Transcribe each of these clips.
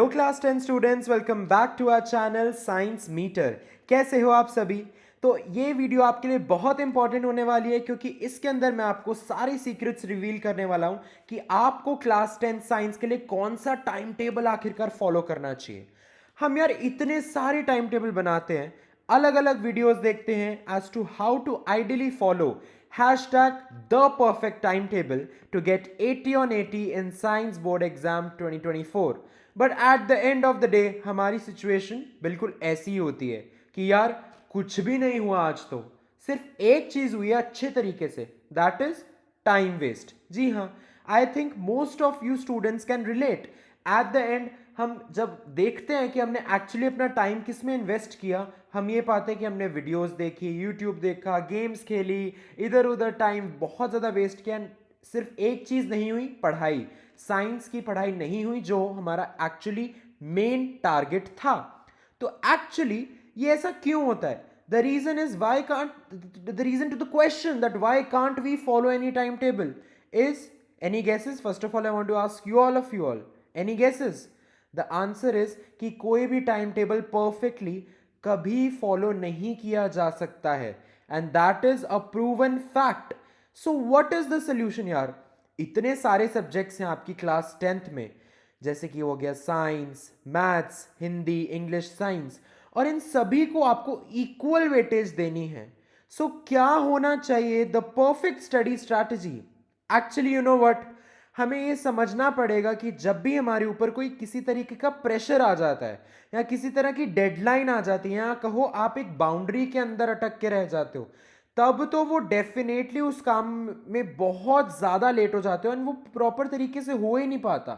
Hello class 10 students, welcome back to our channel science meter. कैसे हो आप सभी? तो ये वीडियो आपके लिए बहुत इंपॉर्टेंट होने वाली है क्योंकि इसके अंदर मैं आपको सारी सीक्रेट्स रिवील करने वाला हूं कि आपको क्लास 10 साइंस के लिए कौन सा टाइम टेबल आखिरकार फॉलो करना चाहिए। हम यार इतने सारे टाइम टेबल बनाते हैं, अलग अलग वीडियोस देखते हैं as to how to ideally follow hashtag the perfect timetable to get 80 on 80 in science board exam 2024। But at the end of the day हमारी सिचुएशन बिल्कुल ऐसी ही होती है कि यार कुछ भी नहीं हुआ आज, तो सिर्फ एक चीज हुई है अच्छे तरीके से, दैट इज टाइम वेस्ट। जी हाँ, I think most of you students can relate. At the end हम जब देखते हैं कि हमने एक्चुअली अपना टाइम किस में इन्वेस्ट किया, हम ये पाते हैं कि हमने वीडियोस देखी, यूट्यूब देखा, गेम्स खेली, इधर उधर टाइम बहुत ज़्यादा वेस्ट किया। सिर्फ एक चीज़ नहीं हुई, पढ़ाई, साइंस की पढ़ाई नहीं हुई जो हमारा एक्चुअली मेन टारगेट था। तो एक्चुअली ये ऐसा क्यों होता है? The reason is why can't, the reason to the question that why can't we follow any time table is, any guesses? First of all, I want to ask you all of you all. Any guesses? The answer is कि कोई भी time table perfectly कभी follow नहीं किया जा सकता है, and that is a proven fact. So what is the solution यार? इतने सारे सब्जेक्ट्स हैं आपकी क्लास 10th में, जैसे कि हो गया science, maths, Hindi, English, science, और इन सभी को आपको इक्वल वेटेज देनी है। सो क्या होना चाहिए the perfect study strategy? Actually you know what, हमें ये समझना पड़ेगा कि जब भी हमारे ऊपर कोई किसी तरीके का प्रेशर आ जाता है या किसी तरह की डेडलाइन आ जाती है, या कहो आप एक बाउंड्री के अंदर अटक के रह जाते हो, तब तो वो डेफिनेटली उस काम में बहुत ज़्यादा लेट हो जाते हो और वो प्रॉपर तरीके से हो ही नहीं पाता।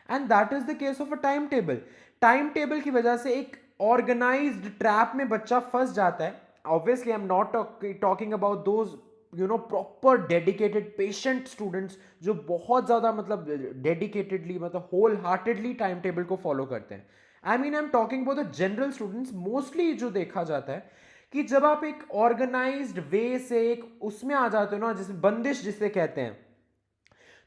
And that is the case of a time table. Time table की वजह से एक ऑर्गेनाइज्ड ट्रैप में बच्चा फंस जाता है। Obviously I am not talking about those proper dedicated patient students जो बहुत ज़्यादा मतलब डेडिकेटेडली, मतलब होल हार्टेडली टाइम टेबल को फॉलो करते हैं। I mean I am talking about the general students. Mostly जो देखा जाता है कि जब आप एक ऑर्गेनाइज्ड वे से एक उसमें आ जाते हो ना, जिसे बंदिश जिसे कहते हैं,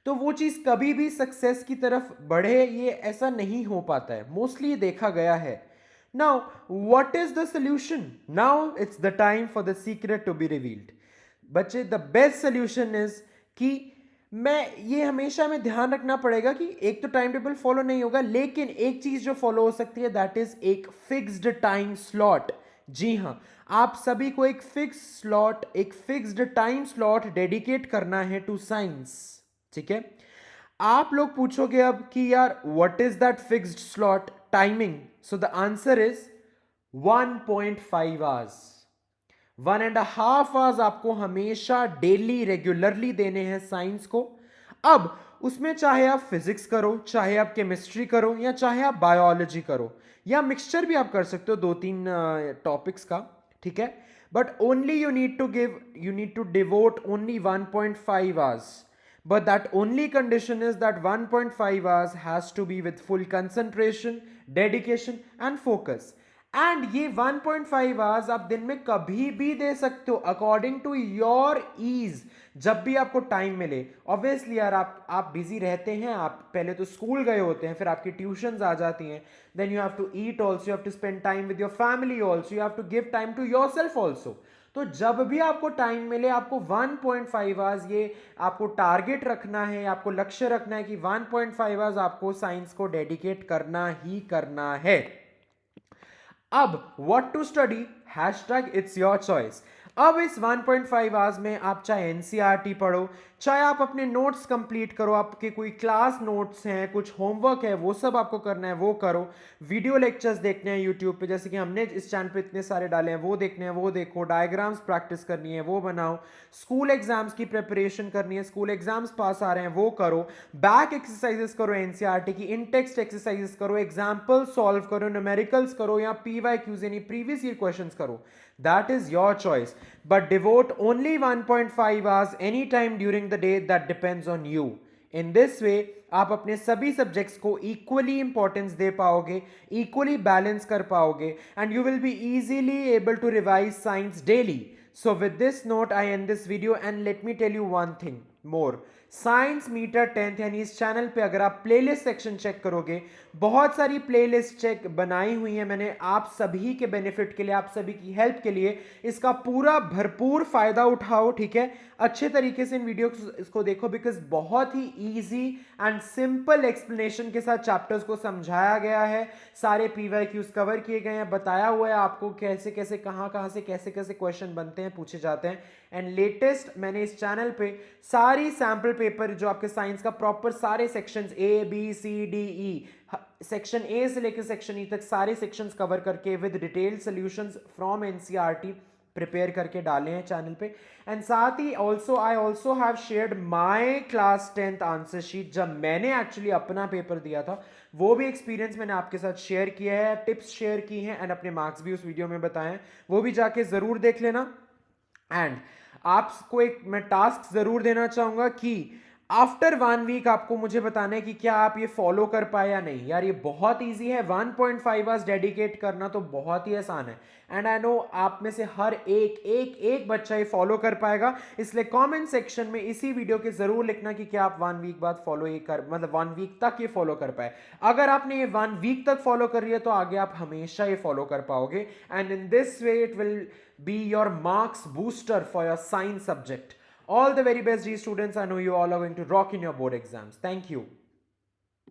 तो वो चीज कभी भी सक्सेस की तरफ बढ़े, ये ऐसा नहीं हो पाता है। मोस्टली देखा गया है। Now what is the solution? Now it's the time for the secret to be revealed. बच्चे, द बेस्ट सोल्यूशन इज कि मैं ये हमेशा में ध्यान रखना पड़ेगा कि एक तो टाइम टेबल फॉलो नहीं होगा, लेकिन एक चीज जो फॉलो हो सकती है दैट इज एक फिक्स्ड टाइम स्लॉट। जी हाँ, आप सभी को एक फिक्स स्लॉट, एक फिक्स्ड टाइम स्लॉट डेडिकेट करना है टू साइंस। ठीक है? आप लोग पूछोगे अब कि यार what is that fixed slot timing? So the answer is 1.5 hours. 1.5 hours आपको हमेशा डेली रेगुलरली देने हैं साइंस को। अब उसमें चाहे आप फिजिक्स करो, चाहे आप केमिस्ट्री करो, या चाहे आप बायोलॉजी करो, या मिक्सचर भी आप कर सकते हो दो तीन टॉपिक्स का। ठीक है? But only you need to devote only 1.5 hours. But that only condition is that 1.5 hours has to be with full concentration, dedication and focus. And ये 1.5 आवर्स आप दिन में कभी भी दे सकते हो अकॉर्डिंग टू योर ईज, जब भी आपको टाइम मिले। ऑब्वियसली यार आप बिजी रहते हैं, आप पहले तो स्कूल गए होते हैं, फिर आपकी ट्यूशंस आ जाती हैं, then you have to eat also, you have to spend time with your family also, you have to give time to your self also. तो जब भी आपको टाइम मिले आपको 1.5 आवर्स, ये आपको टारगेट रखना है, आपको लक्ष्य रखना है कि 1.5 आवर्स आपको साइंस को डेडिकेट करना ही करना है। अब what to study? Hashtag it's your choice. अब इस 1.5 आवर्स में आप चाहे एनसीईआरटी पढ़ो, चाहे आप अपने नोट्स कंप्लीट करो, आपके कोई क्लास नोट्स हैं, कुछ होमवर्क है, वो सब आपको करना है, वो करो। वीडियो लेक्चर्स देखने हैं यूट्यूब पे, जैसे कि हमने इस चैनल पे इतने सारे डाले हैं, वो देखने हैं, वो देखो। डायग्राम्स प्रैक्टिस करनी है, वो बनाओ। स्कूल एग्जाम्स की प्रिपरेशन करनी है, स्कूल एग्जाम्स पास आ रहे हैं, वो करो। बैक एक्सरसाइजेस करो एनसीईआरटी की, इन टेक्स्ट एक्सरसाइजेस करो, एग्जाम्पल सॉल्व करो, न्यूमेरिकल्स करो, या पीवाईक्यूज यानी प्रीवियस ईयर क्वेश्चंस करो। That is your choice. But devote only 1.5 hours anytime during the day, that depends on you. In this way, आप अपने सभी सब्जेक्ट्स को इक्वली इंपॉर्टेंस दे पाओगे, इक्वली बैलेंस कर पाओगे, and you will be easily able to revise science daily. So with this note, I end this video, and let me tell you one thing. More. Science meter 10th यानी इस channel पे अगर आप playlist section check करोगे, बहुत सारी playlist check बनाई हुई है मैंने आप सभी के बेनिफिट के लिए, आप सभी की हेल्प के लिए। इसका पूरा भरपूर फायदा उठाओ, ठीक है। अच्छे तरीके से इन वीडियो इसको देखो, बिकॉज बहुत ही इजी एंड सिंपल एक्सप्लेनेशन के साथ चैप्टर्स को समझाया गया है। सारे पीवाईक्यूज कवर किए गए हैं, बताया हुआ है आपको कैसे कैसे कहाँ से कैसे कैसे क्वेश्चन बनते हैं, पूछे जाते हैं। एंड लेटेस्ट मैंने इस चैनल पे सारी सैंपल पेपर जो आपके साइंस का प्रॉपर सारे sections A B C D E, section A से लेकर सेक्शन ई तक सारे सेक्शंस कवर करके with detail solutions from NCERT prepare करके डाले हैं चैनल पे। एंड साथ ही I also have shared my class 10th answer sheet, जब मैंने एक्चुअली अपना पेपर दिया था वो भी एक्सपीरियंस मैंने आपके साथ शेयर किया है, टिप्स शेयर की हैं एंड अपने मार्क्स भी उस वीडियो में बताए हैं, वो भी जाके जरूर देख लेना। एंड आपको एक मैं टास्क जरूर देना चाहूंगा कि आफ्टर 1 वीक आपको मुझे बताना है कि क्या आप ये फॉलो कर पाए या नहीं। यार ये बहुत इजी है, 1.5 आवर्स डेडिकेट करना तो बहुत ही आसान है। एंड आई नो आप में से हर एक बच्चा ये फॉलो कर पाएगा, इसलिए कमेंट सेक्शन में इसी वीडियो के जरूर लिखना कि क्या आप 1 वीक बाद फॉलो ये कर, मतलब 1 वीक तक ये फॉलो कर पाए। अगर आपने ये 1 वीक तक फॉलो कर लिया तो आगे आप हमेशा ये फॉलो कर पाओगे। And in this way it will be your marks booster for your science subject. All the very best, G students. I know you all are going to rock in your board exams. Thank you.